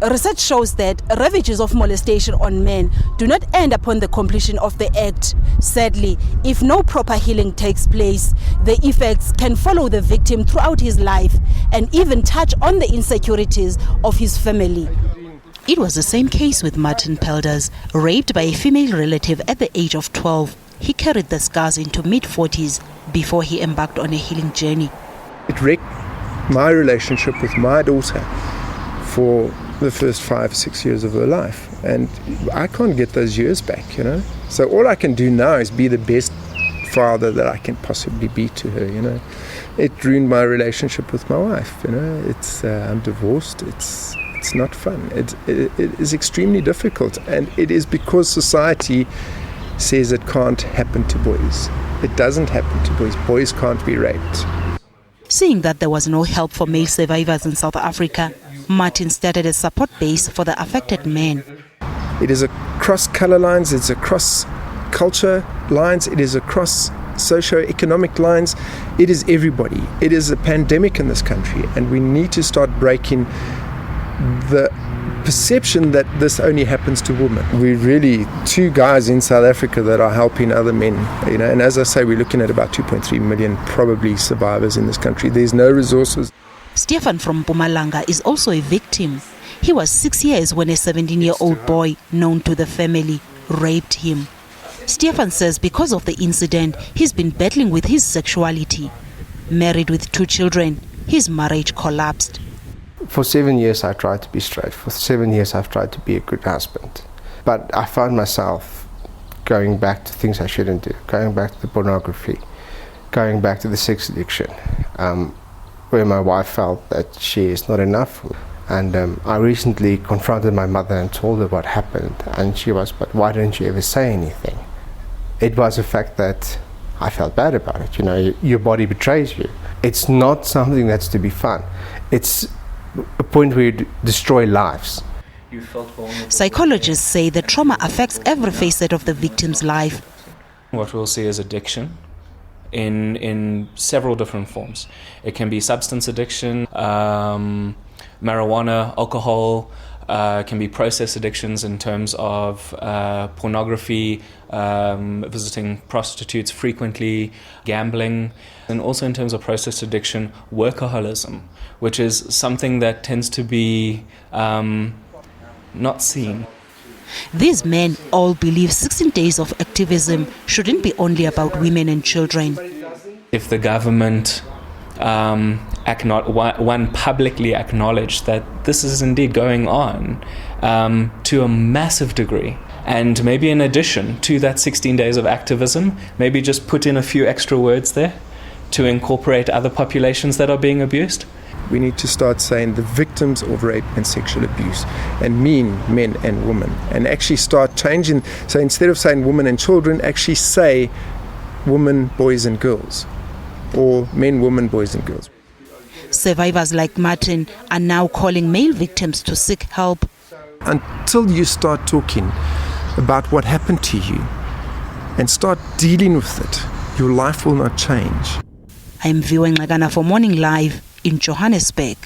Research shows that ravages of molestation on men do not end upon the completion of the act. Sadly, if no proper healing takes place, the effects can follow the victim throughout his life and even touch on the insecurities of his family. It was the same case with Martin Pelders, raped by a female relative at the age of 12. He carried the scars into mid-40s before he embarked on a healing journey. It wrecked my relationship with my daughter for the first 5-6 years of her life, and I can't get those years back, So all I can do now is be the best father that I can possibly be to her, It ruined my relationship with my wife, It's I'm divorced. It's not fun. It is extremely difficult, and it is because society says it can't happen to boys. It doesn't happen to boys. Boys can't be raped. Seeing that there was no help for male survivors in South Africa, Martin started a support base for the affected men. It is across colour lines, it's across culture lines, it is across socio-economic lines. It is everybody. It is a pandemic in this country, and we need to start breaking the perception that this only happens to women. We're really two guys in South Africa that are helping other men, and as I say, we're looking at about 2.3 million probably survivors in this country. There's no resources. Stefan from Mpumalanga is also a victim. He was 6 years when a 17-year-old boy known to the family raped him. Stefan says because of the incident, he's been battling with his sexuality. Married with 2 children, his marriage collapsed. For 7 years I tried to be straight. For 7 years I've tried to be a good husband. But I found myself going back to things I shouldn't do, going back to the pornography, going back to the sex addiction, where my wife felt that she is not enough. And I recently confronted my mother and told her what happened, and she was, but why didn't you ever say anything? It was a fact that I felt bad about it. Your body betrays you. It's not something that's to be fun. It's a point where you destroy lives. Psychologists say the trauma affects every facet of the victim's life. What we'll see is addiction in several different forms. It can be substance addiction, marijuana, alcohol, can be process addictions in terms of pornography, visiting prostitutes frequently, gambling, and also in terms of process addiction, workaholism, which is something that tends to be not seen. These men all believe 16 days of activism shouldn't be only about women and children. If the government publicly acknowledged that this is indeed going on to a massive degree, and maybe in addition to that 16 days of activism, maybe just put in a few extra words there to incorporate other populations that are being abused. We need to start saying the victims of rape and sexual abuse, and mean men and women, and actually start changing. So instead of saying women and children, actually say women, boys and girls, or men, women, boys and girls. Survivors like Martin are now calling male victims to seek help. Until you start talking about what happened to you and start dealing with it, your life will not change. I'm viewing Lagana for Morning Live in Johannesburg.